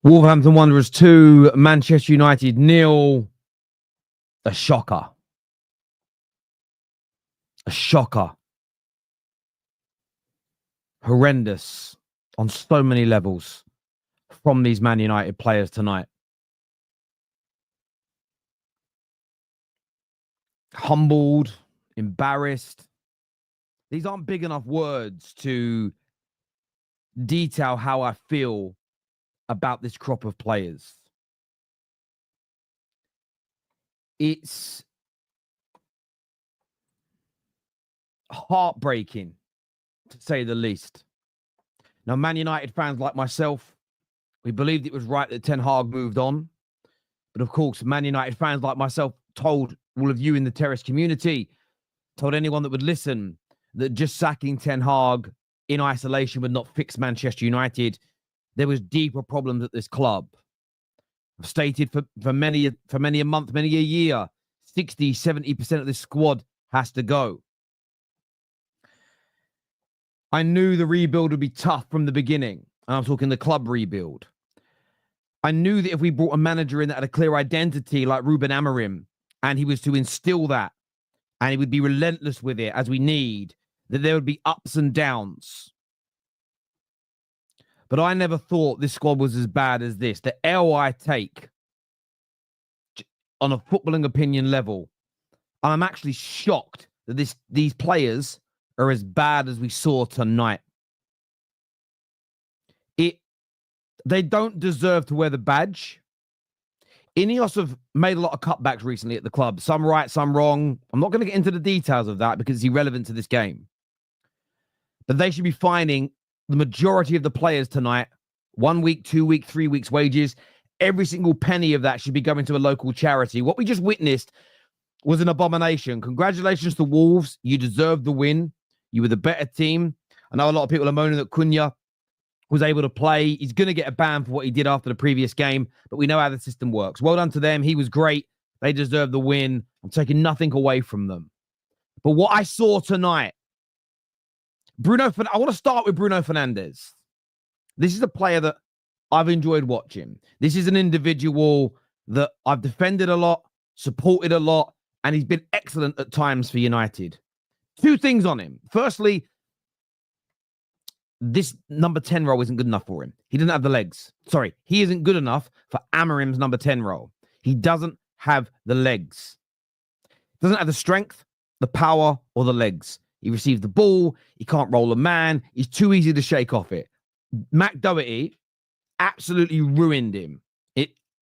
Wolverhampton Wanderers 2, Manchester United 0. A shocker. A shocker. Horrendous on so many levels from these Man United players tonight. Humbled, embarrassed. These aren't big enough words to detail how I feel about this crop of players. It's heartbreaking, to say the least. Now, Man United fans like myself, we believed it was right that Ten Hag moved on. But of course, Man United fans like myself told all of you in the Terrace community, told anyone that would listen, that just sacking Ten Hag in isolation would not fix Manchester United. There was deeper problems at this club. I've stated for many a month, many a year, 60, 70% of this squad has to go. I knew the rebuild would be tough from the beginning. And I'm talking the club rebuild. I knew that if we brought a manager in that had a clear identity like Ruben Amorim, and he was to instill that, and he would be relentless with it as we need, that there would be ups and downs. But I never thought this squad was as bad as this. The L I take on a footballing opinion level, I'm actually shocked that these players are as bad as we saw tonight. They don't deserve to wear the badge. Ineos have made a lot of cutbacks recently at the club. Some right, some wrong. I'm not going to get into the details of that because it's irrelevant to this game. But they should be fining the majority of the players tonight 1 week, 2 week, 3 weeks wages. Every single penny of that should be going to a local charity. What we just witnessed was an abomination. Congratulations to Wolves. You deserved the win. You were the better team. I know a lot of people are moaning that Cunha was able to play. He's going to get a ban for what he did after the previous game, but we know how the system works. Well done to them. He was great. They deserve the win. I'm taking nothing away from them. But what I saw tonight, I want to start with Bruno Fernandes. This is a player that I've enjoyed watching. This is an individual that I've defended a lot, supported a lot, and he's been excellent at times for United. Two things on him. Firstly, this number 10 role isn't good enough for him. He doesn't have the legs. Sorry, he isn't good enough for Amorim's number 10 role. He doesn't have the legs. Doesn't have the strength, the power, or the legs. He receives the ball. He can't roll a man. He's too easy to shake off it. Mac Doherty absolutely ruined him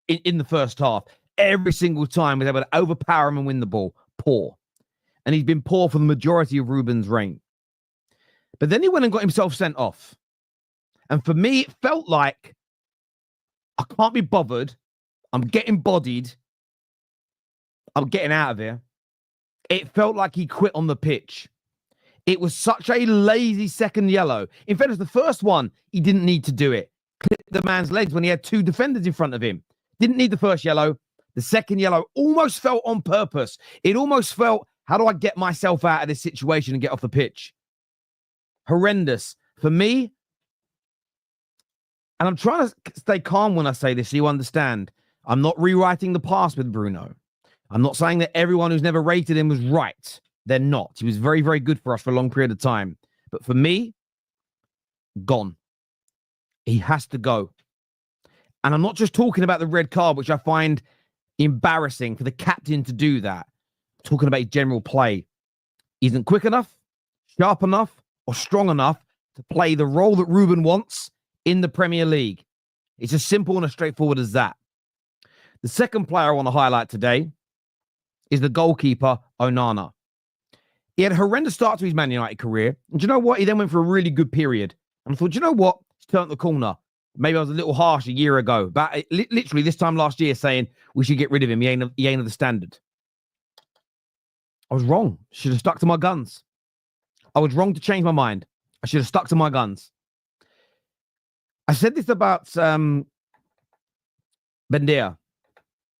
in the first half. Every single time he was able to overpower him and win the ball. Poor. And he's been poor for the majority of Ruben's reign. But then he went and got himself sent off. And for me, it felt like I can't be bothered. I'm getting bodied. I'm getting out of here. It felt like he quit on the pitch. It was such a lazy second yellow. In fairness, the first one, he didn't need to do it. Clipped the man's legs when he had two defenders in front of him. Didn't need the first yellow. The second yellow almost felt on purpose. It almost felt, how do I get myself out of this situation and get off the pitch? Horrendous. For me, and I'm trying to stay calm when I say this so you understand, I'm not rewriting the past with Bruno. I'm not saying that everyone who's never rated him was right. They're not. He was very, very good for us for a long period of time. But for me, gone. He has to go. And I'm not just talking about the red card, which I find embarrassing for the captain to do that. I'm talking about his general play. He isn't quick enough, sharp enough, or strong enough to play the role that Ruben wants in the Premier League. It's as simple and as straightforward as that. The second player I want to highlight today is the goalkeeper, Onana. He had a horrendous start to his Man United career. And do you know what? He then went for a really good period. And I thought, do you know what? He's turned the corner. Maybe I was a little harsh a year ago. But literally this time last year saying we should get rid of him. He ain't of the standard. I was wrong. Should have stuck to my guns. I was wrong to change my mind. I should have stuck to my guns. I said this about Bendia.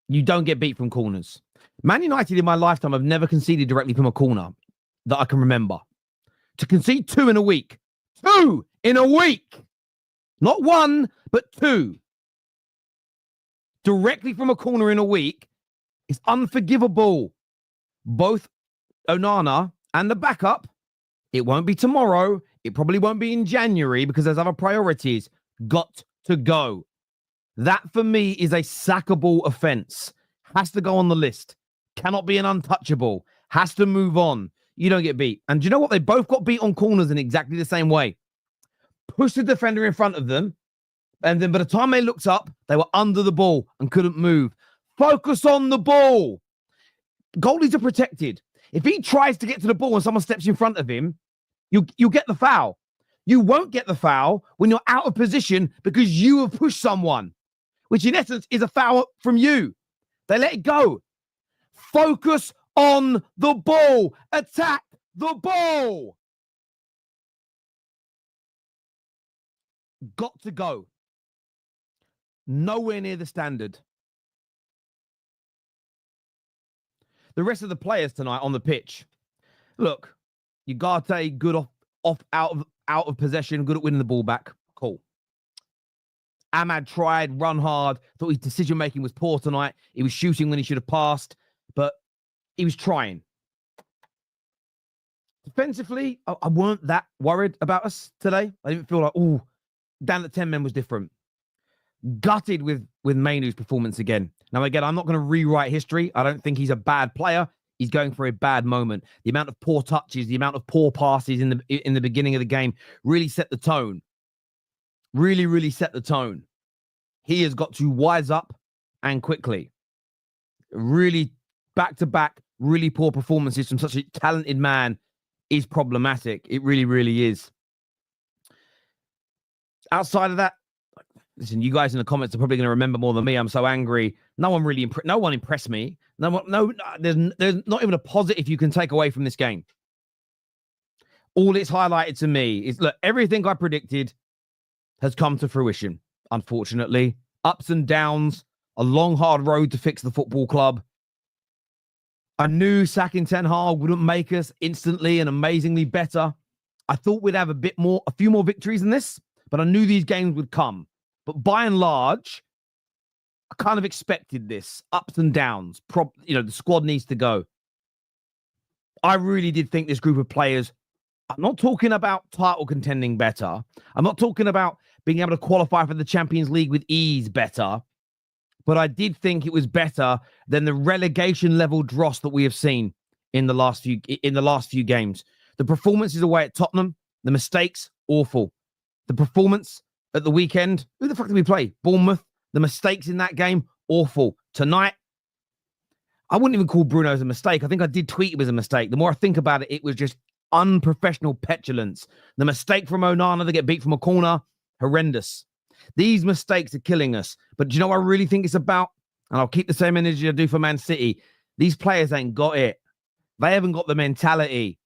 You don't get beat from corners. Man United in my lifetime have never conceded directly from a corner that I can remember. To concede 2 in a week. 2 in a week! Not 1, but 2. directly from a corner in a week is unforgivable. Both Onana and the backup, it won't be tomorrow. It probably won't be in January because there's other priorities. Got to go. That, for me, is a sackable offence. Has to go on the list. Cannot be an untouchable. Has to move on. You don't get beat. And do you know what? They both got beat on corners in exactly the same way. Push the defender in front of them, and then by the time they looked up, they were under the ball and couldn't move. Focus on the ball. Goalies are protected. If he tries to get to the ball and someone steps in front of him, you'll get the foul. You won't get the foul when you're out of position because you have pushed someone, which in essence is a foul from you. They let it go. Focus on the ball. Attack the ball. Got to go. Nowhere near the standard. The rest of the players tonight on the pitch. Look, Ugarte, good out of possession, good at winning the ball back. Cool. Ahmad tried, run hard. Thought his decision making was poor tonight. He was shooting when he should have passed, but he was trying. Defensively, I weren't that worried about us today. I didn't feel like, oh, down at 10 men was different. Gutted with Mainoo's performance again. Now, again, I'm not going to rewrite history. I don't think he's a bad player. He's going for a bad moment. The amount of poor touches, the amount of poor passes in the beginning of the game really set the tone. Really, really set the tone. He has got to wise up and quickly. Really, back-to-back, really poor performances from such a talented man is problematic. It really, really is. Outside of that, listen, you guys in the comments are probably going to remember more than me. I'm so angry. No one really no one impressed me. There's not even a positive you can take away from this game. All it's highlighted to me is, look, everything I predicted has come to fruition, unfortunately. Ups and downs, a long, hard road to fix the football club. I knew sacking Ten Hag wouldn't make us instantly and amazingly better. I thought we'd have a few more victories than this, but I knew these games would come. But by and large, I kind of expected this. Ups and downs. The squad needs to go. I really did think this group of players, I'm not talking about title contending better. I'm not talking about being able to qualify for the Champions League with ease better. But I did think it was better than the relegation level dross that we have seen in the last few games. The performances away at Tottenham, the mistakes, awful. The performance at the weekend, who the fuck did we play? Bournemouth. The mistakes in that game, awful. Tonight, I wouldn't even call Bruno as a mistake. I think I did tweet it was a mistake. The more I think about it, it was just unprofessional petulance. The mistake from Onana to get beat from a corner, horrendous. These mistakes are killing us. But do you know what I really think it's about? And I'll keep the same energy I do for Man City. These players ain't got it. They haven't got the mentality.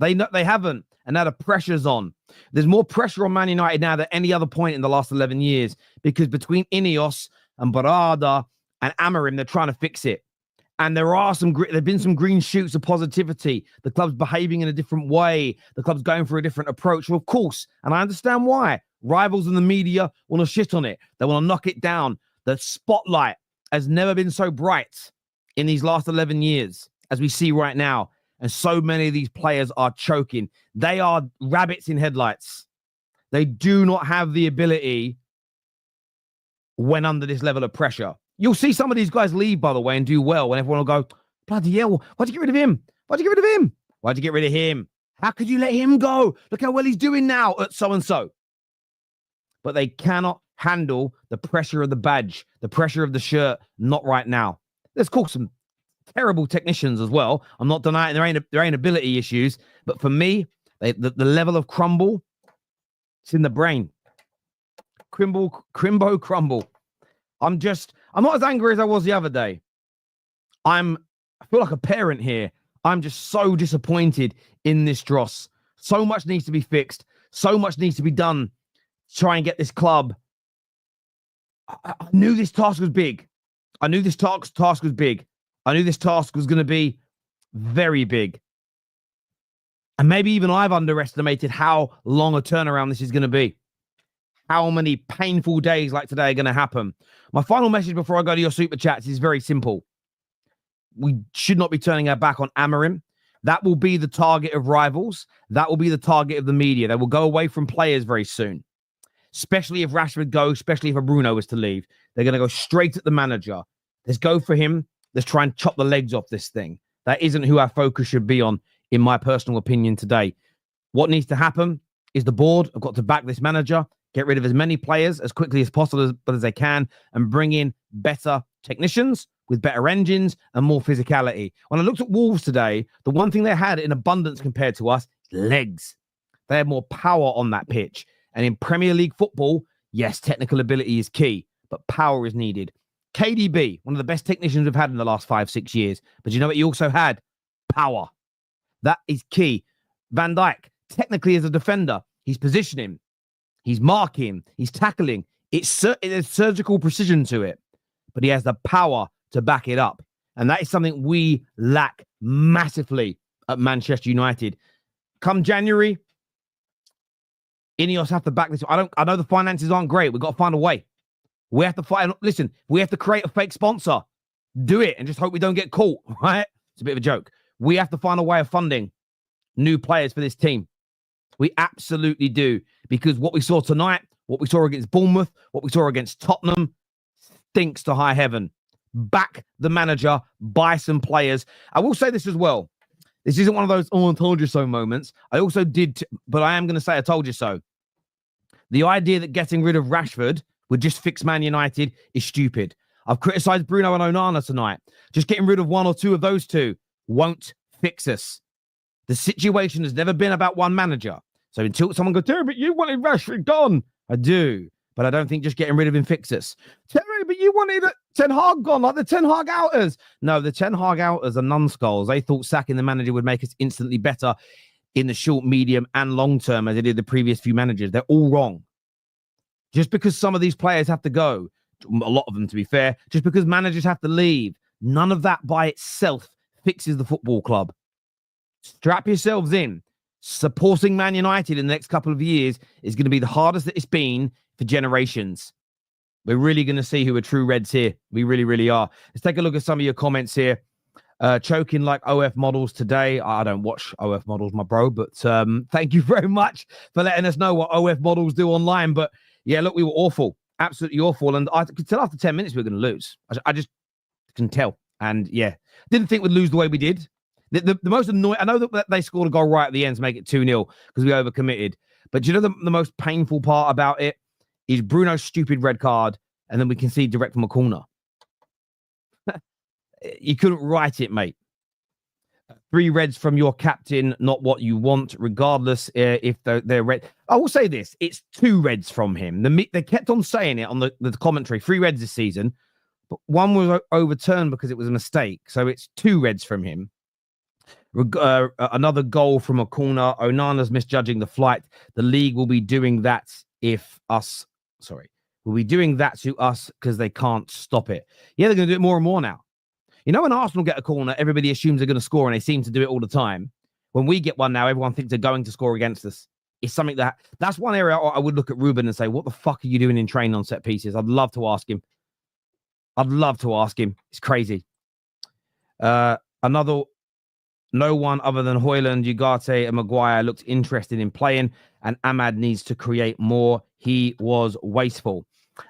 They haven't. And now the pressure's on. There's more pressure on Man United now than any other point in the last 11 years because between Ineos and Barada and Amorim, they're trying to fix it. And there have been some green shoots of positivity. The club's behaving in a different way. The club's going for a different approach. Well, of course, and I understand why. Rivals in the media want to shit on it. They want to knock it down. The spotlight has never been so bright in these last 11 years as we see right now. And so many of these players are choking. They are rabbits in headlights. They do not have the ability when under this level of pressure. You'll see some of these guys leave, by the way, and do well. And everyone will go, bloody hell, why'd you get rid of him? Why'd you get rid of him? Why'd you get rid of him? How could you let him go? Look how well he's doing now at so-and-so. But they cannot handle the pressure of the badge, the pressure of the shirt, not right now. There's, of course, some terrible technicians as well. I'm not denying there ain't ability issues, but for me, the level of crumble, it's in the brain. Crumble. I'm not as angry as I was the other day. I feel like a parent here. I'm just so disappointed in this dross. So much needs to be fixed. So much needs to be done to try and get this club. I knew this task was big. I knew this task was big. I knew this task was going to be very big. And maybe even I've underestimated how long a turnaround this is going to be. how many painful days like today are going to happen. My final message before I go to your super chats is very simple. We should not be turning our back on Amorim. That will be the target of rivals. That will be the target of the media. They will go away from players very soon, especially if Rashford goes, especially if a Bruno is to leave. They're going to go straight at the manager. Let's go for him. Let's try and chop the legs off this thing. That isn't who our focus should be on, in my personal opinion today. What needs to happen is the board have got to back this manager, get rid of as many players as quickly as possible as they can, and bring in better technicians with better engines and more physicality. When I looked at Wolves today, the one thing they had in abundance compared to us, legs. They had more power on that pitch. And in Premier League football, yes, technical ability is key, but power is needed. KDB, one of the best technicians we've had in the last 5-6 years. But you know what he also had? Power. That is key. Van Dijk, technically as a defender, he's positioning, he's marking, he's tackling. There's surgical precision to it, but he has the power to back it up. And that is something we lack massively at Manchester United. Come January, Ineos have to back this. I know the finances aren't great. We've got to find a way. We have to find, listen, we have to create a fake sponsor. Do it and just hope we don't get caught, right? It's a bit of a joke. We have to find a way of funding new players for this team. We absolutely do. Because what we saw tonight, what we saw against Bournemouth, what we saw against Tottenham, stinks to high heaven. Back the manager, buy some players. I will say this as well. This isn't one of those, oh, I told you so moments. I also did, but I am going to say I told you so. The idea that getting rid of Rashford would just fix Man United is stupid. I've criticised Bruno and Onana tonight. Just getting rid of one or two of those two won't fix us. The situation has never been about one manager. So until someone goes, Terry, but you wanted Rashford gone. I do. But I don't think just getting rid of him fixes us. Terry, but you wanted Ten Hag gone, like the Ten Hag outers. No, the Ten Hag outers are numbskulls. They thought sacking the manager would make us instantly better in the short, medium, and long term as it did the previous few managers. They're all wrong. Just because some of these players have to go, a lot of them to be fair, just because managers have to leave, none of that by itself fixes the football club. Strap yourselves in. Supporting Man United in the next couple of years is going to be the hardest that it's been for generations. We're really going to see who are true Reds here. We really, really are. Let's take a look at some of your comments here. Choking like OF models today. I don't watch OF models, my bro, but thank you very much for letting us know what OF models do online. But yeah, look, we were awful. Absolutely awful. And I could tell after 10 minutes we were going to lose. I just can tell. And yeah, didn't think we'd lose the way we did. The most annoying, I know that they scored a goal right at the end to make it 2-0 because we overcommitted. But do you know the most painful part about it is Bruno's stupid red card, and then we concede direct from a corner. You couldn't write it, mate. 3 reds from your captain, not what you want, regardless if they're red. I will say this, it's 2 reds from him. They kept on saying it on the commentary, 3 reds this season, but 1 was overturned because it was a mistake. So it's 2 reds from him. Another goal from a corner. Onana's misjudging the flight. The league will be doing that will be doing that to us because they can't stop it. Yeah, they're going to do it more and more now. You know, when Arsenal get a corner, everybody assumes they're going to score, and they seem to do it all the time. When we get one now, everyone thinks they're going to score against us. It's something that's one area I would look at Ruben and say, what the fuck are you doing in training on set pieces? I'd love to ask him. It's crazy. No one other than Højlund, Ugarte, and Maguire looked interested in playing, and Ahmad needs to create more. He was wasteful.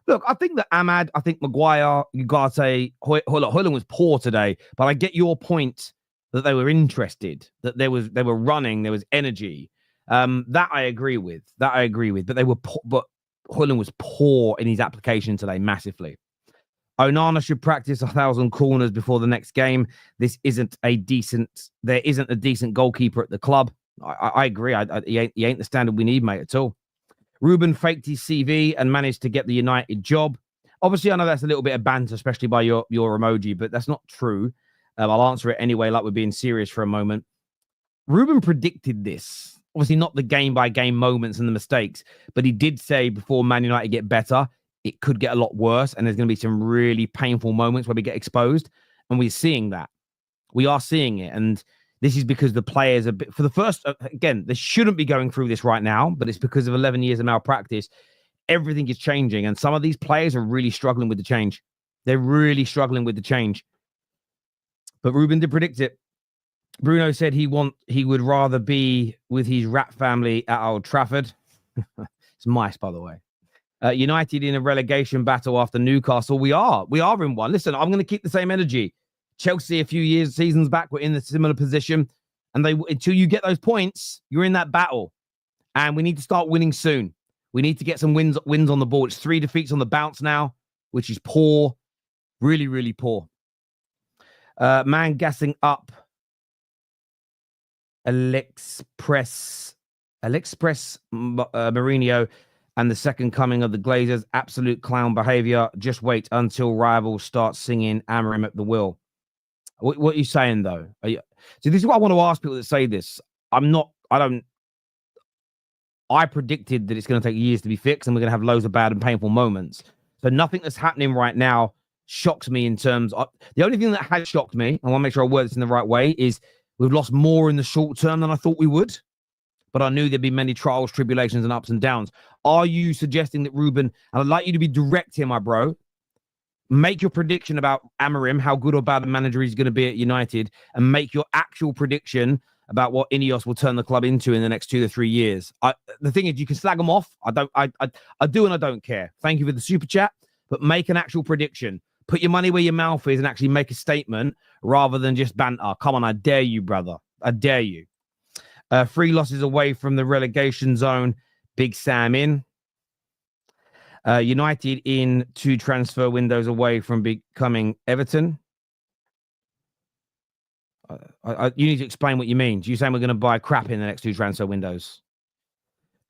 Look, I think that Maguire, Ugarte, Højlund was poor today, but I get your point that they were interested, that they were running, there was energy. That I agree with. But but Højlund was poor in his application today, massively. Onana should practice 1,000 corners before the next game. There isn't a decent goalkeeper at the club. I agree. He ain't the standard we need, mate, at all. Ruben faked his CV and managed to get the United job. Obviously, I know that's a little bit of banter, especially by your emoji, but that's not true. I'll answer it anyway, like we're being serious for a moment. Ruben predicted this. Obviously, not the game-by-game moments and the mistakes, but he did say before Man United get better, it could get a lot worse, and there's going to be some really painful moments where we get exposed, and we're seeing that. We are seeing it, and this is because the players are, for the first, again, they shouldn't be going through this right now, but it's because of 11 years of malpractice. everything is changing, and some of these players are really struggling with the change. They're really struggling with the change. But Ruben did predict it. Bruno said he would rather be with his rat family at Old Trafford. It's mice, by the way. United in a relegation battle after Newcastle. We are in one. Listen, I'm going to keep the same energy. Chelsea a few seasons back were in a similar position, and until you get those points, you're in that battle, and we need to start winning soon. We need to get some wins on the board. It's 3 defeats on the bounce now, which is poor, really, really poor. Man gassing up Alexpress Mourinho and the second coming of the Glazers. Absolute clown behavior. Just wait until rivals start singing Amorim at the wheel. What are you saying, though? See, this is what I want to ask people that say this. I predicted that it's going to take years to be fixed and we're going to have loads of bad and painful moments. So nothing that's happening right now shocks me in terms of... The only thing that has shocked me, I want to make sure I word this in the right way, is we've lost more in the short term than I thought we would. But I knew there'd be many trials, tribulations, and ups and downs. Are you suggesting that Ruben... And I'd like you to be direct here, my bro. Make your prediction about Amorim, how good or bad a manager he's going to be at United, and make your actual prediction about what Ineos will turn the club into in the next 2 to 3 years. The thing is, you can slag them off. I do and I don't care. Thank you for the super chat, but make an actual prediction. Put your money where your mouth is and actually make a statement rather than just banter. Come on, I dare you, brother. I dare you. 3 losses away from the relegation zone. Big Sam in. United in 2 transfer windows away from becoming Everton. You need to explain what you mean. Do you saying we're going to buy crap in the next 2 transfer windows?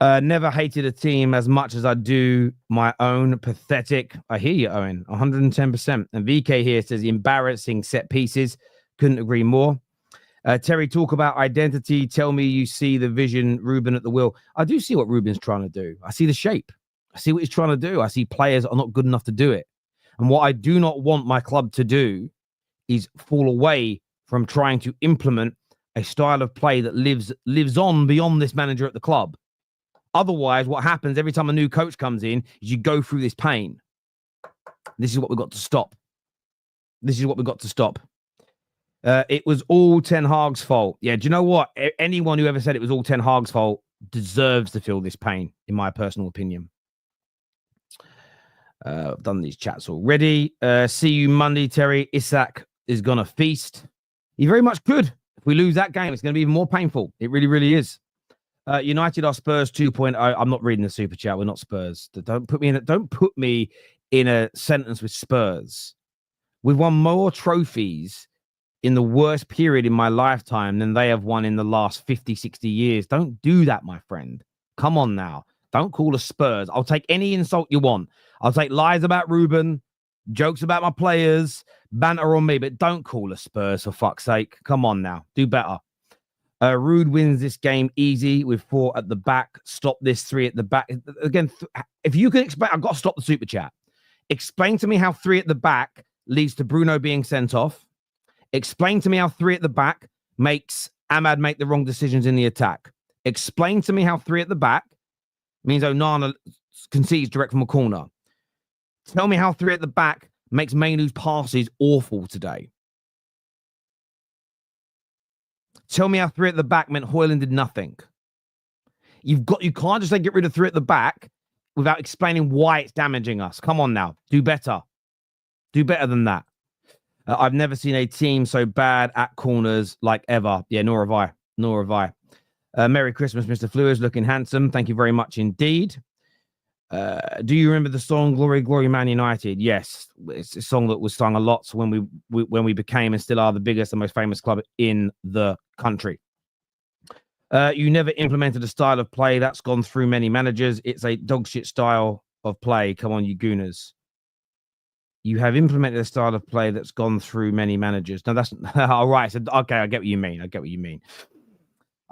Never hated a team as much as I do my own. Pathetic. I hear you, Owen. 110%. And VK here says embarrassing set pieces. Couldn't agree more. Terry, talk about identity. Tell me you see the vision, Ruben at the wheel. I do see what Ruben's trying to do. I see the shape. I see what he's trying to do. I see players are not good enough to do it. And what I do not want my club to do is fall away from trying to implement a style of play that lives on beyond this manager at the club. Otherwise, what happens every time a new coach comes in is you go through this pain. This is what we've got to stop. This is what we've got to stop. It was all Ten Hag's fault. Yeah, do you know what? Anyone who ever said it was all Ten Hag's fault deserves to feel this pain, in my personal opinion. I've done these chats already. See you Monday, Terry. Isak is going to feast. He very much could. If we lose that game, it's going to be even more painful. It really, really is. United are Spurs 2.0. I'm not reading the super chat. We're not Spurs. Don't put me in a sentence with Spurs. We've won more trophies in the worst period in my lifetime than they have won in the last 50, 60 years. Don't do that, my friend. Come on now. Don't call us Spurs. I'll take any insult you want. I'll take lies about Ruben, jokes about my players, banter on me, but don't call us Spurs, for fuck's sake. Come on now. Do better. Rude wins this game easy with 4 at the back. Stop this 3 at the back. Again, if you can explain, I've got to stop the super chat. Explain to me how 3 at the back leads to Bruno being sent off. Explain to me how 3 at the back makes Ahmad make the wrong decisions in the attack. Explain to me how 3 at the back means Onana concedes direct from a corner. Tell me how 3 at the back makes Mainoo's passes awful today. Tell me how 3 at the back meant Højlund did nothing. You can't just say get rid of 3 at the back without explaining why it's damaging us. Come on now. Do better. Do better than that. I've never seen a team so bad at corners like ever. Yeah, nor have I. Nor have I. Merry Christmas, Mr. Flewers. Looking handsome. Thank you very much indeed. Do you remember the song Glory, Glory, Man United? Yes. It's a song that was sung a lot when we became and still are the biggest and most famous club in the country. You never implemented a style of play that's gone through many managers. It's a dog shit style of play. Come on, you gooners. You have implemented a style of play that's gone through many managers. No, that's all right. So, okay, I get what you mean. I get what you mean.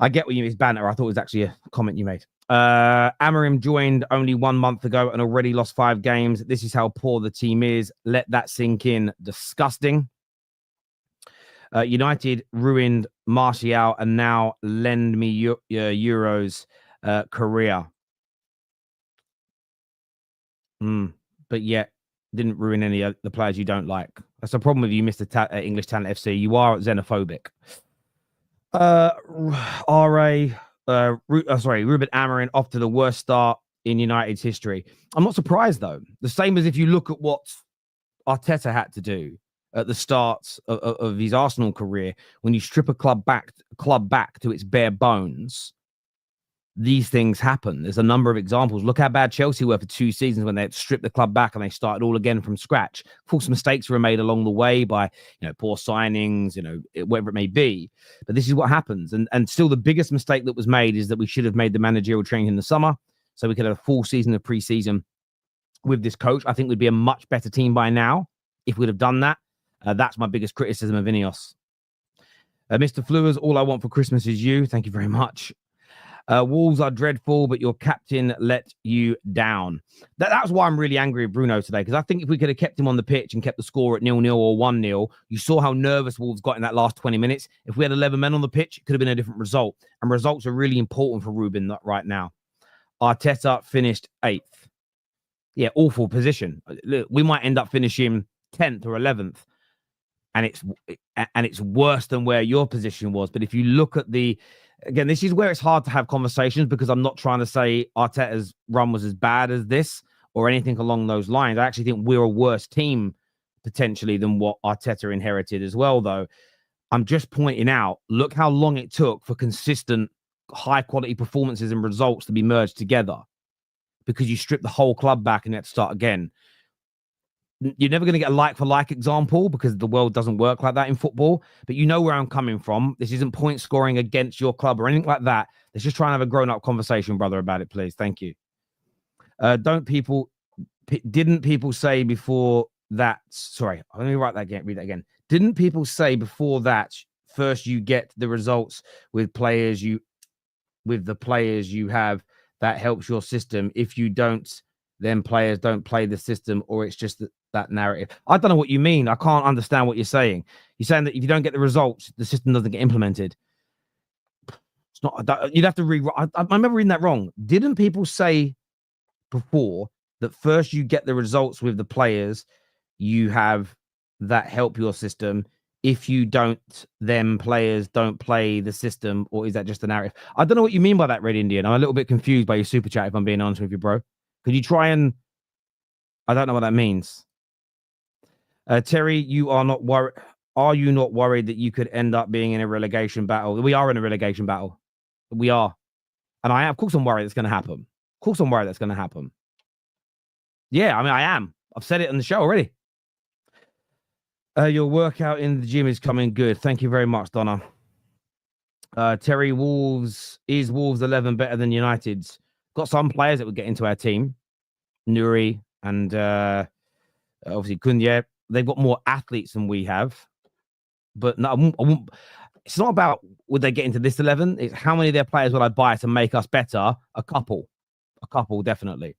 It's banter. I thought it was actually a comment you made. Amorim joined only 1 month ago and already lost 5 games. This is how poor the team is. Let that sink in. Disgusting. United ruined Martial and now lend me Euros career. But yet didn't ruin any of the players you don't like. That's the problem with you, Mr. English Talent FC. You are xenophobic. Ruben Amorim off to the worst start in United's history. I'm not surprised though. The same as if you look at what Arteta had to do at the start of his Arsenal career, when you strip a club back to its bare bones, these things happen. There's a number of examples. Look how bad Chelsea were for 2 seasons when they stripped the club back and they started all again from scratch. Of course, mistakes were made along the way by poor signings, whatever it may be. But this is what happens. And still, the biggest mistake that was made is that we should have made the managerial training in the summer, so we could have a full season of pre-season with this coach. I think we'd be a much better team by now if we'd have done that. That's my biggest criticism of Ineos. Mr. Flewers, all I want for Christmas is you. Thank you very much. Wolves are dreadful, but your captain let you down. That's why I'm really angry with Bruno today, because I think if we could have kept him on the pitch and kept the score at 0-0 or 1-0, you saw how nervous Wolves got in that last 20 minutes. If we had 11 men on the pitch, it could have been a different result. And results are really important for Ruben right now. Arteta finished 8th. Yeah, awful position. Look, we might end up finishing 10th or 11th. And it's worse than where your position was. But if you look at again, this is where it's hard to have conversations, because I'm not trying to say Arteta's run was as bad as this or anything along those lines. I actually think we're a worse team potentially than what Arteta inherited as well, though. I'm just pointing out, look how long it took for consistent high quality performances and results to be merged together, because you strip the whole club back and you have to start again. You're never going to get a like-for-like example, because the world doesn't work like that in football. But you know where I'm coming from. This isn't point scoring against your club or anything like that. Let's just try and have a grown-up conversation, brother, about it, please. Thank you. Didn't people say before that? Sorry, let me write that again. Read that again. Didn't people say before that first you get the results with the players you have, that helps your system? If you don't, then players don't play the system, or it's just that narrative. I don't know what you mean. I can't understand what you're saying. You're saying that if you don't get the results, the system doesn't get implemented. It's not. You'd have to rewrite. I remember reading that wrong. Didn't people say before that first you get the results with the players you have that help your system? If you don't, then players don't play the system, or is that just a narrative? I don't know what you mean by that, Red Indian. I'm a little bit confused by your super chat, if I'm being honest with you, bro. Could you try and... I don't know what that means. Terry, you are not worried. Are you not worried that you could end up being in a relegation battle? We are in a relegation battle. We are. And I am. Of course I'm worried that's going to happen. Of course I'm worried that's going to happen. Yeah, I mean, I am. I've said it on the show already. Your workout in the gym is coming good. Thank you very much, Donna. Terry, is Wolves 11 better than United's? Got some players that would get into our team. Nuri and obviously Cunha. They've got more athletes than we have. But no, I won't, it's not about would they get into this 11. It's how many of their players would I buy to make us better? A couple, definitely.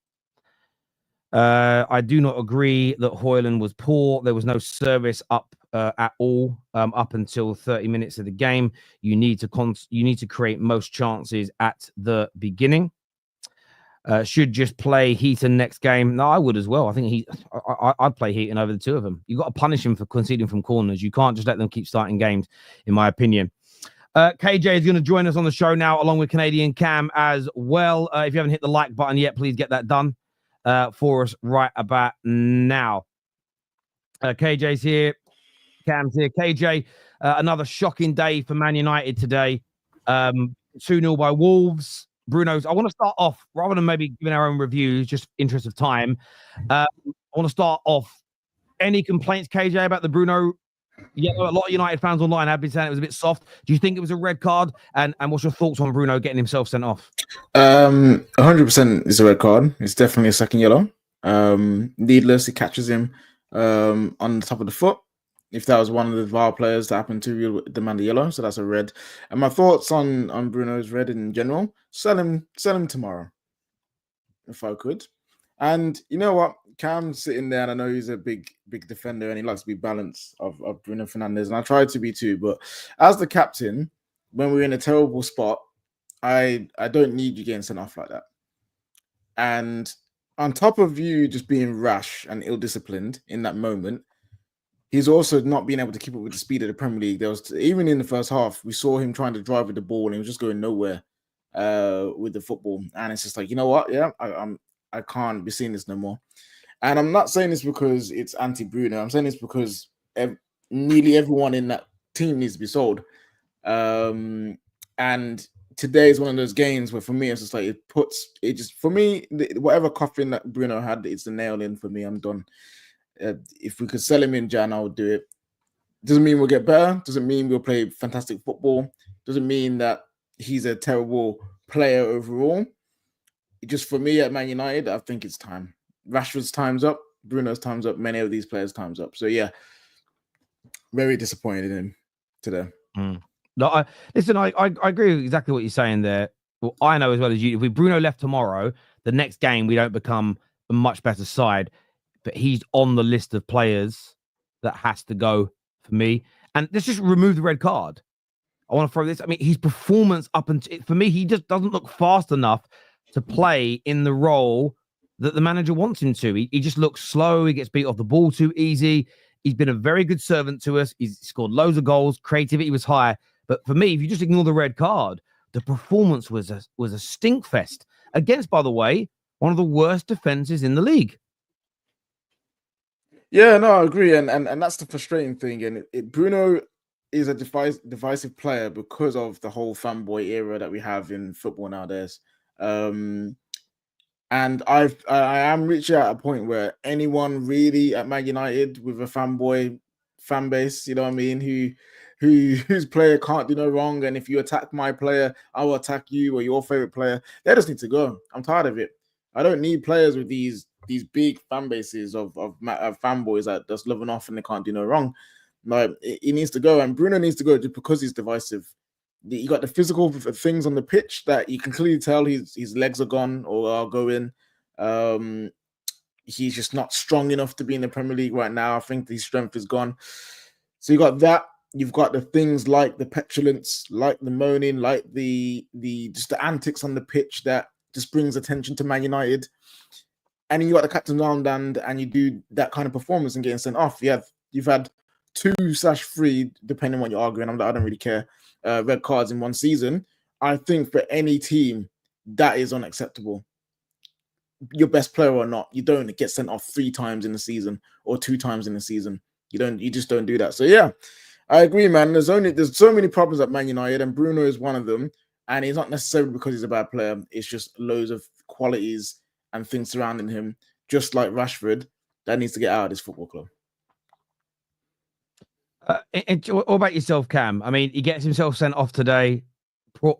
I do not agree that Højlund was poor. There was no service up at all up until 30 minutes of the game. You need to create most chances at the beginning. Should just play Hee-chan next game. No, I would as well. I think I'd play Hee-chan over the two of them. You've got to punish him for conceding from corners. You can't just let them keep starting games, in my opinion. KJ is going to join us on the show now, along with Canadian Cam as well. If you haven't hit the like button yet, please get that done for us right about now. KJ's here. Cam's here. KJ, another shocking day for Man United today. 2-0 by Wolves. Bruno's. I want to start off, rather than maybe giving our own reviews, just interest of time. I want to start off. Any complaints, KJ, about the Bruno? Yeah, a lot of United fans online have been saying it was a bit soft. Do you think it was a red card? And what's your thoughts on Bruno getting himself sent off? 100% is a red card. It's definitely a second yellow. Needless. He catches him on the top of the foot. If that was one of the VAR players that happened to demand a yellow, so that's a red. And my thoughts on Bruno's red in general: sell him tomorrow, if I could. And you know what? Cam's sitting there, and I know he's a big defender, and he likes to be balanced of Bruno Fernandes, and I try to be too. But as the captain, when we're in a terrible spot, I don't need you getting sent off like that. And on top of you just being rash and ill-disciplined in that moment, he's also not being able to keep up with the speed of the Premier League. There was even in the first half, we saw him trying to drive with the ball and he was just going nowhere with the football. And it's just like, you know what? Yeah, I can't be seeing this no more. And I'm not saying this because it's anti-Bruno. I'm saying this because nearly everyone in that team needs to be sold. And today is one of those games where for me, it's just like for me, whatever coffin that Bruno had, it's the nail in for me. I'm done. If we could sell him in Jan, I would do it. Doesn't mean we'll get better. Doesn't mean we'll play fantastic football. Doesn't mean that he's a terrible player overall. Just for me at Man United, I think it's time. Rashford's time's up. Bruno's time's up. Many of these players' time's up. So yeah, very disappointed in him today. No, I agree with exactly what you're saying there. Well, I know as well as you, if Bruno left tomorrow, the next game we don't become a much better side. But he's on the list of players that has to go for me. And let's just remove the red card. I want to throw this. I mean, his performance for me, he just doesn't look fast enough to play in the role that the manager wants him to. He just looks slow. He gets beat off the ball too easy. He's been a very good servant to us. He's scored loads of goals. Creativity was high. But for me, if you just ignore the red card, the performance was a stink fest against, by the way, one of the worst defenses in the league. Yeah, no, I agree, and that's the frustrating thing. And Bruno is a divisive player because of the whole fanboy era that we have in football nowadays. And I am reaching at a point where anyone really at Man United with a fanboy fan base, you know what I mean, whose player can't do no wrong, and if you attack my player, I will attack you or your favorite player. They just need to go. I'm tired of it. I don't need players with these big fan bases of fanboys that just loving off and they can't do no wrong. Like, he needs to go, and Bruno needs to go just because he's divisive. You got the physical things on the pitch that you can clearly tell his legs are gone or are going. He's just not strong enough to be in the Premier League right now. I think his strength is gone. So you got that. You've got the things like the petulance, like the moaning, like the just the antics on the pitch that just brings attention to Man United. And you got the captain's armband and you do that kind of performance and getting sent off. You've had 2/3, depending on what you're arguing. I don't really care. Red cards in one season. I think for any team, that is unacceptable. Your best player or not, you don't get sent off 3 times in the season or 2 times in the season. You just don't do that. So yeah, I agree, man. There's so many problems at Man United, and Bruno is one of them. And it's not necessarily because he's a bad player. It's just loads of qualities and things surrounding him, just like Rashford, that needs to get out of this football club. And what about yourself, Cam? I mean, he gets himself sent off today.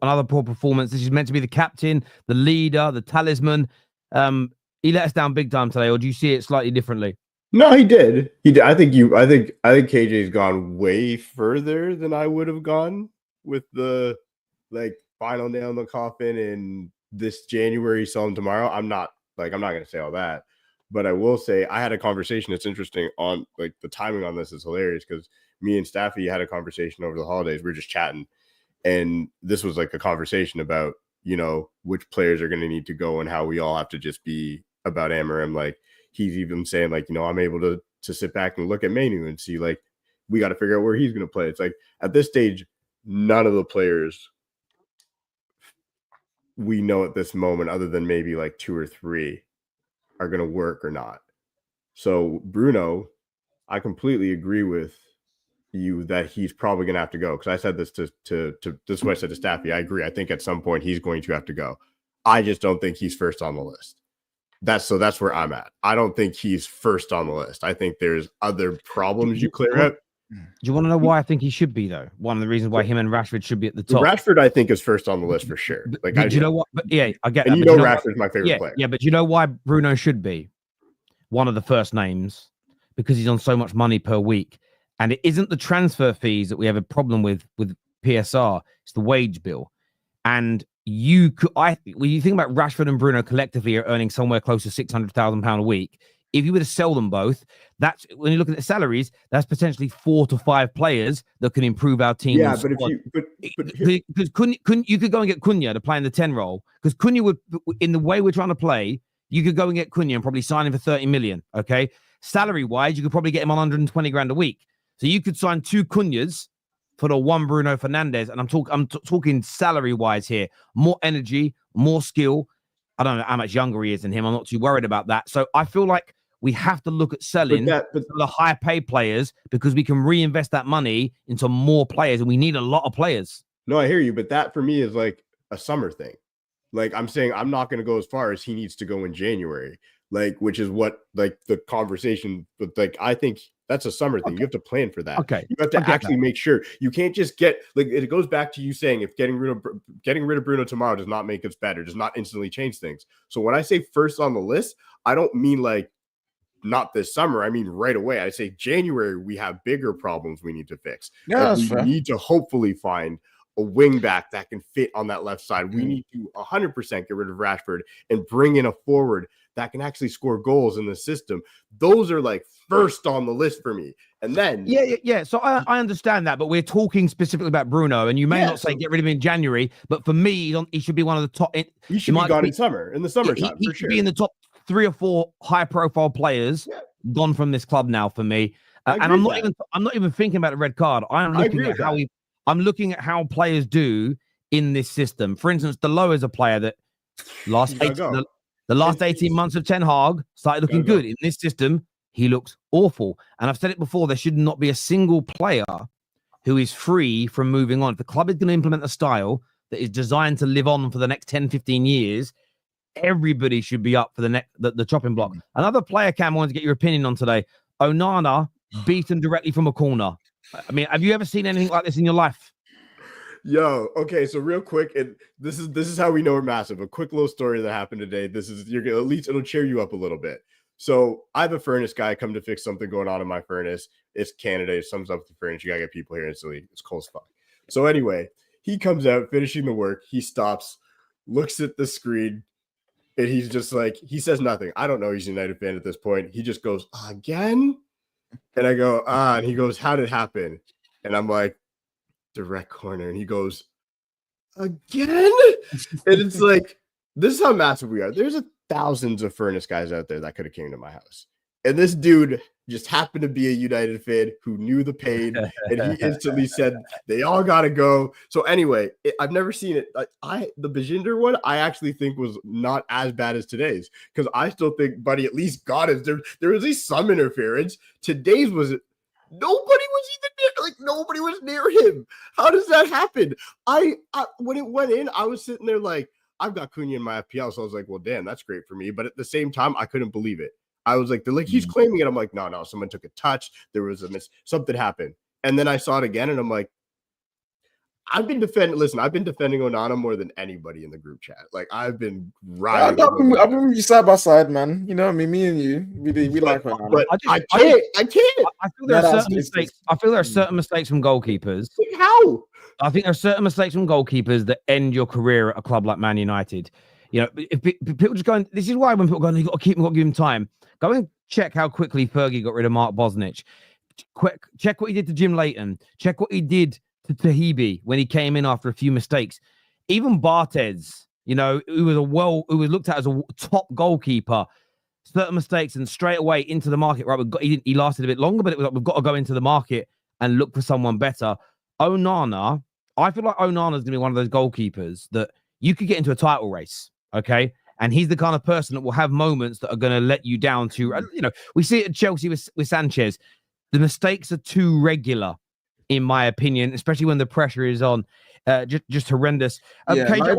Another poor performance. This is meant to be the captain, the leader, the talisman. He let us down big time today, or do you see it slightly differently? No, he did. He did. I think KJ's gone way further than I would have gone with the final nail in the coffin in this January, sell him tomorrow. I'm not going to say all that, but I will say I had a conversation. It's interesting on the timing on this is hilarious because me and Staffy had a conversation over the holidays. We were just chatting, and this was a conversation about, which players are going to need to go and how we all have to just be about Amorim. He's even saying I'm able to sit back and look at Manu and see we got to figure out where he's going to play. It's at this stage, none of the players we know at this moment, other than maybe 2 or 3, are going to work or not. So Bruno, I completely agree with you that he's probably going to have to go. Because I said this to this is what I said to Staffy. I agree. I think at some point he's going to have to go. I just don't think he's first on the list. That's where I'm at. I don't think he's first on the list. I think there's other problems you clear up. Do you want to know why I think he should be, though? One of the reasons why him and Rashford should be at the top. Rashford, I think, is first on the list for sure. Do you know what? But yeah, I get and that. Rashford's my favorite player. Yeah, but you know why Bruno should be one of the first names? Because he's on so much money per week. And it isn't the transfer fees that we have a problem with PSR. It's the wage bill. And when you think about Rashford and Bruno collectively are earning somewhere close to £600,000 a week. If you were to sell them both, that's when you look at the salaries, that's potentially 4 to 5 players that can improve our team. Yeah, but because you could go and get Cunha to play in the 10 role, because Cunha would, in the way we're trying to play, you could go and get Cunha and probably sign him for 30 million. Okay. Salary wise, you could probably get him on 120 grand a week. So you could sign 2 Cunhas for the 1 Bruno Fernandes. And I'm talking salary wise here, more energy, more skill. I don't know how much younger he is than him. I'm not too worried about that. So I feel like we have to look at selling the higher paid players because we can reinvest that money into more players, and we need a lot of players. No, I hear you, but that for me is like a summer thing. Like I'm saying, I'm not going to go as far as he needs to go in January, like, which is what like the conversation. But like, I think that's a summer thing. You have to plan for that. Okay, you have to actually make sure. You can't just get like it goes back to you saying if getting rid of Bruno tomorrow does not make us better, does not instantly change things. So when I say first on the list, I don't mean like not this summer. I mean right away. I say January we have bigger problems we need to fix. Yeah, we need to hopefully find a wing back that can fit on that left side. We need to 100% get rid of Rashford and bring in a forward that can actually score goals in the system. Those are like first on the list for me. And then yeah. So I understand that, but we're talking specifically about Bruno, and you may not say get rid of him in January, but for me, he should be one of the top. He should be gone in the summertime. He should be in the top 3 or 4 high-profile players gone from this club now for me. And I'm not even thinking about the red card. I'm looking at how players do in this system. For instance, Delo is a player that the last 18 months of Ten Hag started looking good. In this system, he looks awful. And I've said it before, there should not be a single player who is free from moving on. If the club is going to implement a style that is designed to live on for the next 10, 15 years, everybody should be up for the chopping block. Another player, Cam, I wanted to get your opinion on today. Onana beaten directly from a corner. I mean, have you ever seen anything like this in your life? Yo, okay, so real quick, and this is how we know we're massive. A quick little story that happened today. You're gonna at least it'll cheer you up a little bit. So I have a furnace guy come to fix something going on in my furnace. It's Canada, it sums up the furnace. You gotta get people here instantly. It's cold as fuck. So anyway, he comes out finishing the work. He stops, looks at the screen, and he's just like, he says nothing. I don't know he's a United fan at this point. He just goes, again? And I go, and he goes, how did it happen? And I'm like, direct corner. And he goes, again? And it's like, this is how massive we are. There's thousands of furnace guys out there that could have came to my house. And this dude just happened to be a United fan who knew the pain, and he instantly said, they all got to go. So anyway, I've never seen it. The Bajinder one, I actually think was not as bad as today's, because I still think Buddy at least got it. There was at least some interference. Today's was nobody was even near, like nobody was near him. How does that happen? I when it went in, I was sitting there like, I've got Cunha in my FPL, so I was like, well, damn, that's great for me. But at the same time, I couldn't believe it. I was like, he's claiming it. I'm like, no, someone took a touch. There was something happened. And then I saw it again, and I'm like, I've been defending Onana more than anybody in the group chat. Like, I've been riding. I've been with you side by side, man. You know what I mean? Me and you, we like Onana. But I can't. I feel there are certain mistakes. I feel there are certain mistakes from goalkeepers. How? I think there are certain mistakes from goalkeepers that end your career at a club like Man United. You know, if people just going, this is why when people go, you've got to give him time. Go and check how quickly Fergie got rid of Mark Bosnich. Check what he did to Jim Leighton. Check what he did to Tahibi when he came in after a few mistakes. Even Barthez, you know, who was looked at as a top goalkeeper, certain mistakes and straight away into the market. Right, he lasted a bit longer, but it was like, we've got to go into the market and look for someone better. Onana, I feel like Onana is going to be one of those goalkeepers that you could get into a title race. Okay. And he's the kind of person that will have moments that are going to let you down to, you know, we see it at Chelsea with Sanchez. The mistakes are too regular, in my opinion, especially when the pressure is on. Just horrendous. KJ, I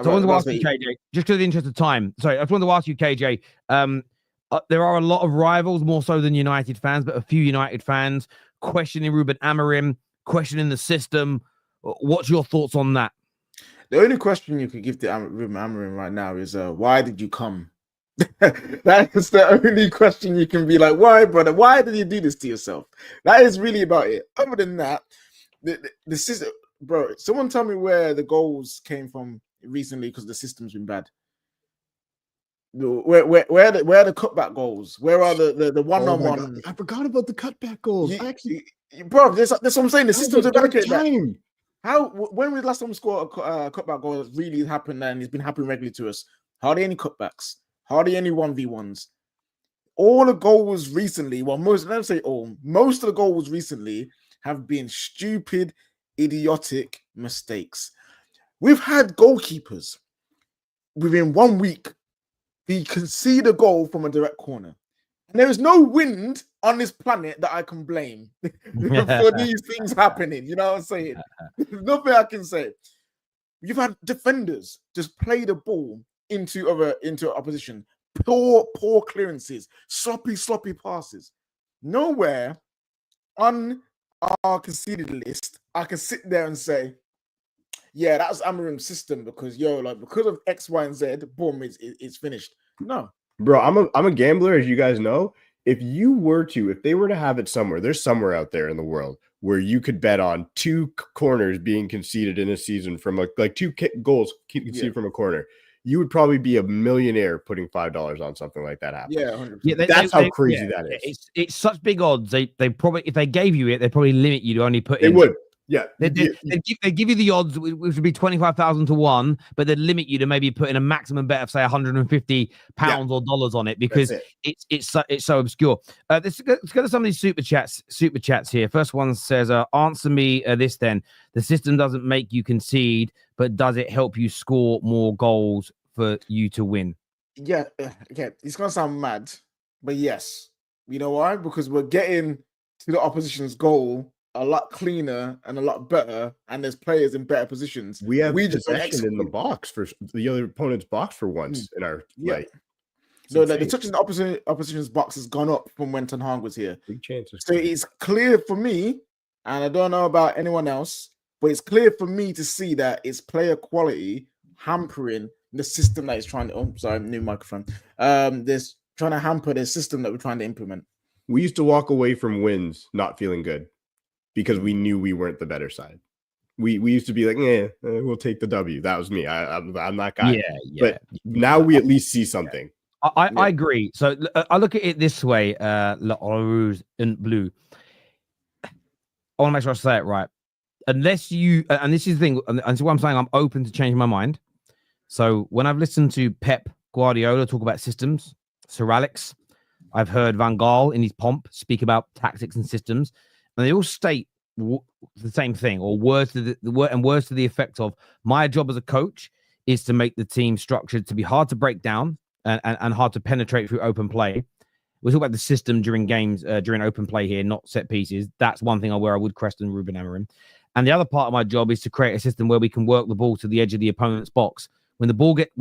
want to ask you, KJ, just because of the interest of time. Sorry, I just wanted to ask you, KJ. There are a lot of rivals, more so than United fans, but a few United fans questioning Ruben Amorim, questioning the system. What's your thoughts on that? The only question you could give to Ruben Amorim right now is, why did you come? That is the only question you can be like, why, brother? Why did you do this to yourself? That is really about it. Other than that, the system, bro, someone tell me where the goals came from recently because the system's been bad. Where are the cutback goals? Where are the one-on-one? I forgot about the cutback goals. Bro, that's what I'm saying. The system's a better time. When was the last time we scored a cutback goal that's really happened and it's been happening regularly to us? hardly any cutbacks, hardly any 1v1s. All the goals recently, most of the goals recently have been stupid, idiotic mistakes. We've had goalkeepers within 1 week be concede a goal from a direct corner. And there is no wind on this planet that I can blame for these things happening. You know what I'm saying? There's nothing I can say. You've had defenders just play the ball into opposition. Poor clearances, sloppy passes. Nowhere on our conceded list, I can sit there and say, yeah, that's Amorim's system because because of X, Y, and Z, boom, it's finished. No. Bro, I'm a gambler, as you guys know. If they were to have it somewhere, there's somewhere out there in the world where you could bet on 2 corners being conceded in a season from like 2 goals conceded from a corner. You would probably be a millionaire putting $5 on something like that happening. Yeah, 100%. Yeah, that's how crazy that is. It's such big odds. They probably, if they gave you it, they'd probably limit you to only put in. They would. Yeah, they give you the odds, which would be 25,000 to 1, but they'd limit you to maybe put in a maximum bet of say 150 pounds or dollars on it because it's so obscure. Let's go to some of these super chats here. First one says, "Answer me this then. The system doesn't make you concede, but does it help you score more goals for you to win?" Yeah, okay. It's gonna sound mad, but yes. You know why? Because we're getting to the opposition's goal a lot cleaner and a lot better, and there's players in better positions. We just possession in the box for the other opponent's box for once in our So the touch in the opposition's box has gone up from when Ten Hag was here. Big chances. So it's clear for me, and I don't know about anyone else, but it's clear for me to see that it's player quality hampering the system that is trying to. Oh, sorry, new microphone. There's trying to hamper the system that we're trying to implement. We used to walk away from wins not feeling good, because we knew we weren't the better side. We used to be like, we'll take the W. That was me. I'm that guy. Yeah. But now we at least see something. I agree. So I look at it this way, Le Rouge and Blue. I want to make sure I say it right. Unless you, and this is the thing, and so what I'm saying, I'm open to changing my mind. So when I've listened to Pep Guardiola talk about systems, Sir Alex, I've heard Van Gaal in his pomp speak about tactics and systems, and they all state the same thing, or words to the effect of, my job as a coach is to make the team structured to be hard to break down and hard to penetrate through open play. We're talking about the system during games, during open play here, not set pieces. That's one thing where I would question Ruben Amorim. And the other part of my job is to create a system where we can work the ball to the edge of the opponent's box. When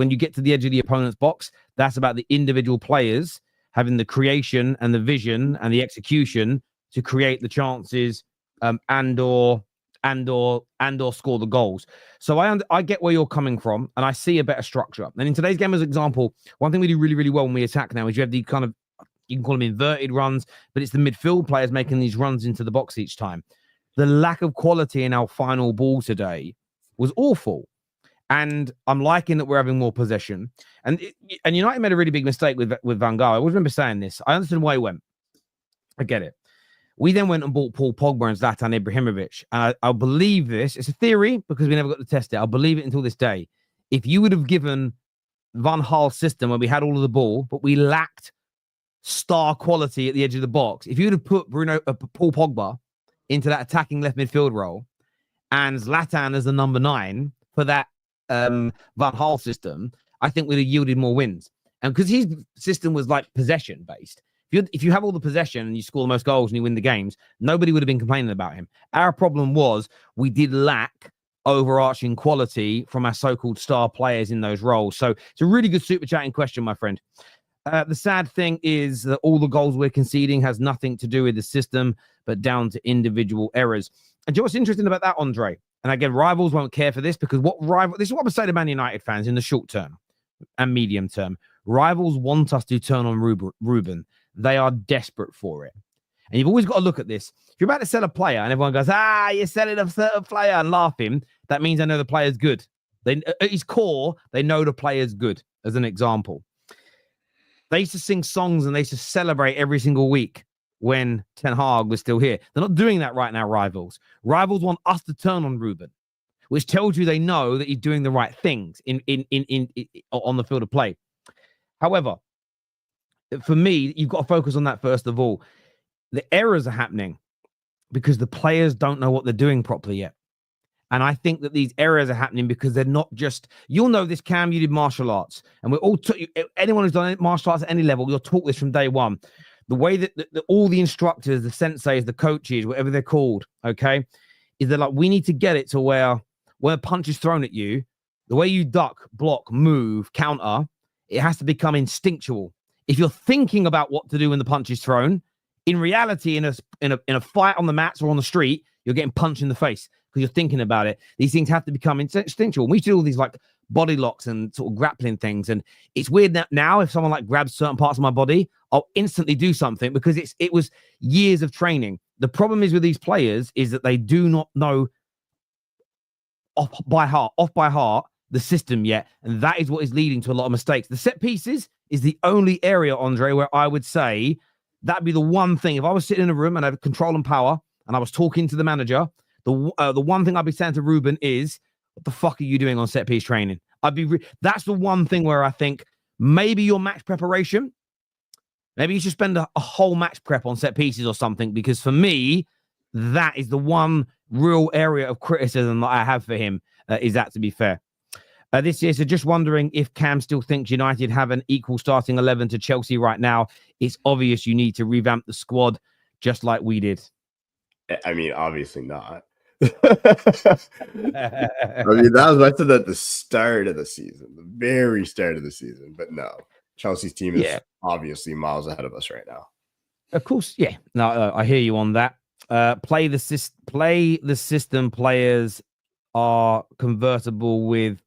you get to the edge of the opponent's box, that's about the individual players having the creation and the vision and the execution to create the chances and or score the goals. So I get where you're coming from, and I see a better structure. And in today's game, as an example, one thing we do really, really well when we attack now is you have the kind of, you can call them inverted runs, but it's the midfield players making these runs into the box each time. The lack of quality in our final ball today was awful. And I'm liking that we're having more possession. And United made a really big mistake with Van Gaal. I always remember saying this. I understand why he went. I get it. We then went and bought Paul Pogba and Zlatan Ibrahimovic. And I believe this. It's a theory because we never got to test it. I'll believe it until this day. If you would have given Van Gaal's system where we had all of the ball, but we lacked star quality at the edge of the box, if you would have put Paul Pogba into that attacking left midfield role and Zlatan as the number 9 for that Van Gaal system, I think we'd have yielded more wins. And because his system was like possession based, if you have all the possession and you score the most goals and you win the games, nobody would have been complaining about him. Our problem was we did lack overarching quality from our so-called star players in those roles. So it's a really good super chatting question, my friend. The sad thing is that all the goals we're conceding has nothing to do with the system, but down to individual errors. And do you know what's interesting about that, Andre? And again, rivals won't care for this because this is what I say to Man United fans in the short term and medium term. Rivals want us to turn on Ruben. They are desperate for it. And you've always got to look at this. If you're about to sell a player and everyone goes, you're selling a certain player and laughing, that means I know the player's good. At his core, they know the player's good, as an example. They used to sing songs and they used to celebrate every single week when Ten Hag was still here. They're not doing that right now, rivals. Rivals want us to turn on Ruben. which tells you they know that he's doing the right things in on the field of play. However, for me, you've got to focus on that first of all. The errors are happening because the players don't know what they're doing properly yet. And I think that these errors are happening because they're not just, you'll know this, Cam, you did martial arts. And we're all, anyone who's done martial arts at any level, you'll talk this from day one. The way that all the instructors, the senseis, the coaches, whatever they're called, okay, is they're like, we need to get it to where when a punch is thrown at you, the way you duck, block, move, counter, it has to become instinctual. If you're thinking about what to do when the punch is thrown, in reality, in a fight on the mats or on the street, you're getting punched in the face because you're thinking about it. These things have to become instinctual. We do all these like body locks and sort of grappling things, and it's weird that now if someone like grabs certain parts of my body, I'll instantly do something because it was years of training. The problem is with these players is that they do not know off by heart the system yet, and that is what is leading to a lot of mistakes. The set pieces is the only area, Andre, where I would say that'd be the one thing. If I was sitting in a room and I had control and power and I was talking to the manager, the one thing I'd be saying to Ruben is, what the fuck are you doing on set piece training? That's the one thing where I think maybe your match preparation, maybe you should spend a whole match prep on set pieces or something, because for me, that is the one real area of criticism that I have for him, is that, to be fair. This year, so just wondering if Cam still thinks United have an equal starting 11 to Chelsea right now. It's obvious you need to revamp the squad just like we did. I mean, obviously not. I mean, I said at the start of the season, the very start of the season. But no, Chelsea's team is obviously miles ahead of us right now. Of course, yeah. No, I hear you on that. Play the system players are convertible with.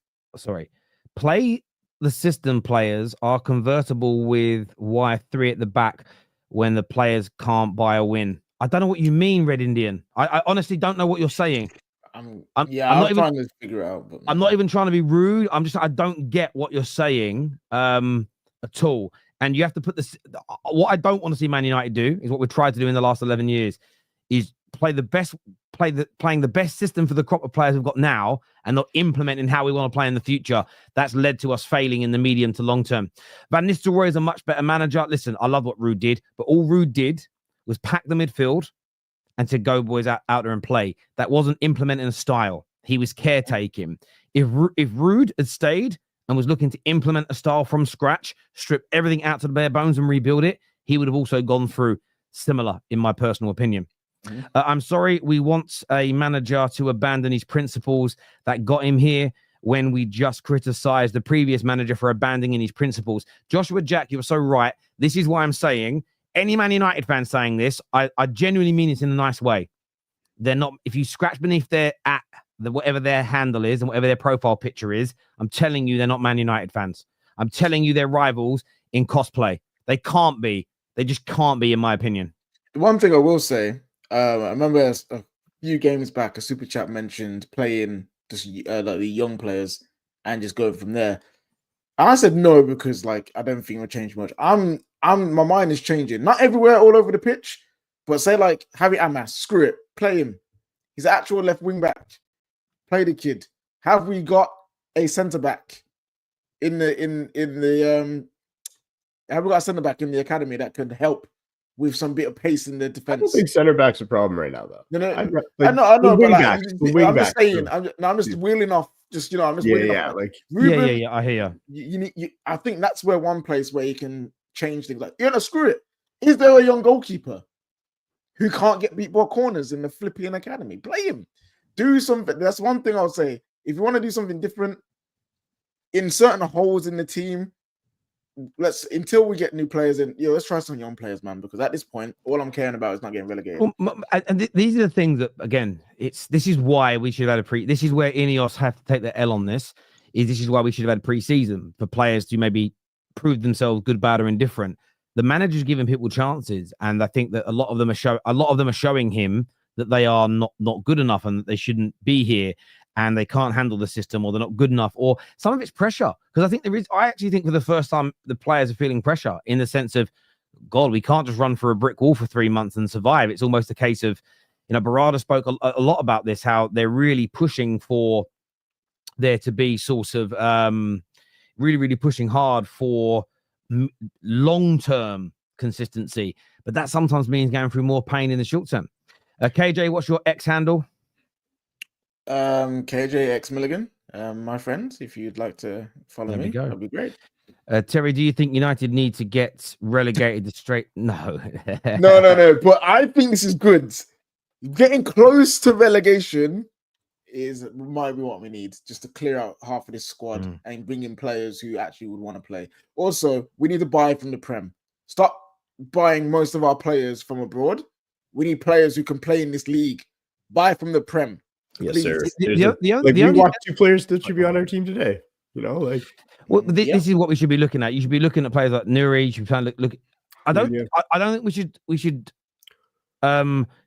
Play the system players are convertible with why 3 at the back when the players can't buy a win. I don't know what you mean, Red Indian. I honestly don't know what you're saying. I'm not even trying to figure out. But I'm not even trying to be rude. I don't get what you're saying at all. And you have to put this. What I don't want to see Man United do is what we've tried to do in the last 11 years, is playing the best system for the crop of players we've got now and not implementing how we want to play in the future. That's led to us failing in the medium to long term. Van Nistelrooy is a much better manager. Listen, I love what Ruud did, but all Ruud did was pack the midfield and to go boys out there and play. That wasn't implementing a style. He was caretaking. If Ruud had stayed and was looking to implement a style from scratch, strip everything out to the bare bones and rebuild it, he would have also gone through similar, in my personal opinion. I'm sorry, we want a manager to abandon his principles that got him here when we just criticized the previous manager for abandoning his principles. Joshua Jack, you're so right. This is why I'm saying, any Man United fan saying this, I genuinely mean it in a nice way. They're not, if you scratch beneath their whatever their handle is and whatever their profile picture is, I'm telling you, they're not Man United fans. I'm telling you, they're rivals in cosplay. They can't be. They just can't be, in my opinion. One thing I will say, I remember a few games back, a super chat mentioned playing just like the young players and just going from there. I said no because I don't think it'll change much. My mind is changing. Not everywhere, all over the pitch, but say Javi Amas, screw it, play him. He's an actual left wing back. Play the kid. Have we got a centre back have we got a centre back in the academy that could help with some bit of pace in the defense? I don't think centre back's a problem right now, though. No, I know, but I'm just saying. I'm just wheeling off. I'm just wheeling off. Ruben, I hear you. I think that's where one place where you can change things. Screw it. Is there a young goalkeeper who can't get beat ball corners in the flipping academy? Play him. Do something. That's one thing I'll say. If you want to do something different in certain holes in the team, until we get new players in, let's try some young players, man. Because at this point, all I'm caring about is not getting relegated. And these are the things that, again, this is why we should have had this is where Ineos have to take the L on this. This is why we should have had a pre-season for players to maybe prove themselves good, bad, or indifferent. The manager's giving people chances, and I think that a lot of them are showing him that they are not good enough and that they shouldn't be here, and they can't handle the system, or they're not good enough, or some of it's pressure. Because I actually think for the first time the players are feeling pressure in the sense of, God, we can't just run for a brick wall for 3 months and survive. It's almost a case of, Barada spoke a lot about this, how they're really pushing for there to be sort of really, really pushing hard for long-term consistency. But that sometimes means going through more pain in the short term. KJ, what's your X handle? KJX Milligan, my friend. If you'd like to follow me, that'd be great. Terry, do you think United need to get relegated straight? No. No. But I think this is good. Getting close to relegation might be what we need, just to clear out half of this squad and bring in players who actually would want to play. Also, we need to buy from the Prem. Stop buying most of our players from abroad. We need players who can play in this league. Buy from the Prem. Yes, please. sir. We watched 2 players that should be on our team today. This is what we should be looking at. You should be looking at players like Nuri. You should be trying to look. I don't think we should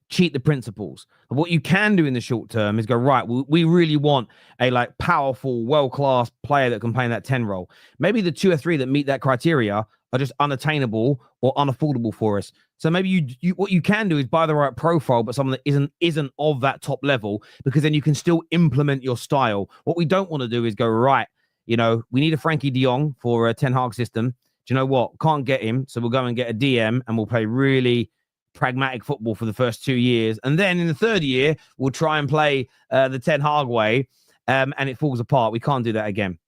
cheat the principles. What you can do in the short term is go, right, we really want a powerful, world-class player that can play in that 10 role. Maybe the 2 or 3 that meet that criteria are just unattainable or unaffordable for us. So maybe you what you can do is buy the right profile, but someone that isn't of that top level, because then you can still implement your style. What we don't want to do is go, right, we need a Frankie de Jong for a Ten Hag system. Do you know what? Can't get him, so we'll go and get a DM and we'll play really pragmatic football for the first 2 years. And then in the 3rd year, we'll try and play the Ten Hag way, and it falls apart. We can't do that again.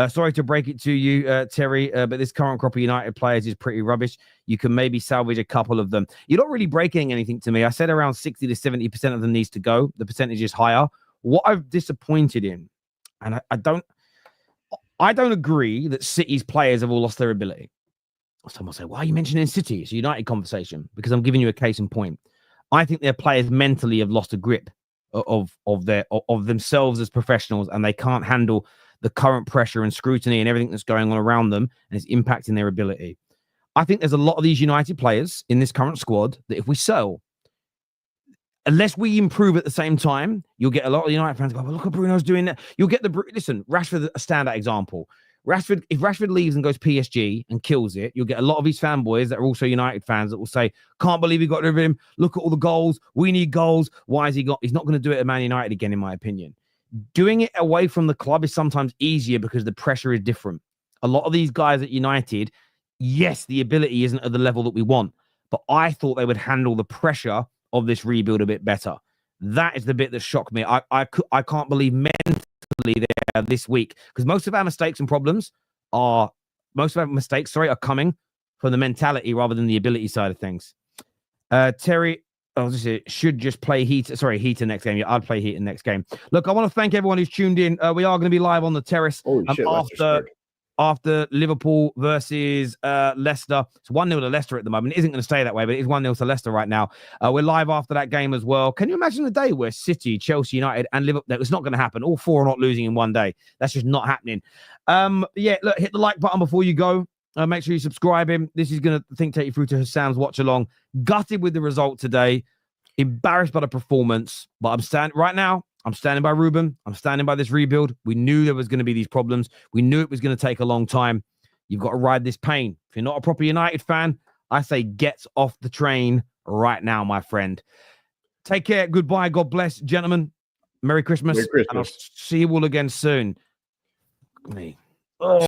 Sorry to break it to you, Terry, but this current crop of United players is pretty rubbish. You can maybe salvage a couple of them. You're not really breaking anything to me. I said around 60 to 70% of them needs to go. The percentage is higher. What I'm disappointed in, and I don't agree that City's players have all lost their ability. Someone will say, why are you mentioning City? It's a United conversation, because I'm giving you a case in point. I think their players mentally have lost a grip of themselves as professionals, and they can't handle the current pressure and scrutiny and everything that's going on around them, and it's impacting their ability. I think there's a lot of these United players in this current squad that if we sell, unless we improve at the same time, you'll get a lot of United fans go, well, look what Bruno's doing that. You'll get listen, Rashford, a standout example. If Rashford leaves and goes PSG and kills it, you'll get a lot of these fanboys that are also United fans that will say, can't believe he got rid of him. Look at all the goals. We need goals. Why has he got? He's not going to do it at Man United again, in my opinion. Doing it away from the club is sometimes easier because the pressure is different. A lot of these guys at United, yes, the ability isn't at the level that we want, but I thought they would handle the pressure of this rebuild a bit better. That is the bit that shocked me. I can't believe mentally there this week, because most of our mistakes and problems are coming from the mentality rather than the ability side of things. Terry, should just play Heater next game. Yeah, I'd play Heater next game. Look, I want to thank everyone who's tuned in. We are going to be live on the terrace after Liverpool versus Leicester. It's 1-0 to Leicester at the moment. It isn't going to stay that way, but it's 1-0 to Leicester right now. We're live after that game as well. Can you imagine a day where City, Chelsea, United, and Liverpool? It's not going to happen. All 4 are not losing in one day. That's just not happening. Look, hit the like button before you go. Make sure you subscribe him. This is going to take you through to Hassan's watch along. Gutted with the result today. Embarrassed by the performance. But I'm standing by Ruben. I'm standing by this rebuild. We knew there was going to be these problems. We knew it was going to take a long time. You've got to ride this pain. If you're not a proper United fan, I say get off the train right now, my friend. Take care. Goodbye. God bless, gentlemen. Merry Christmas. Merry Christmas. And I'll see you all again soon. Me.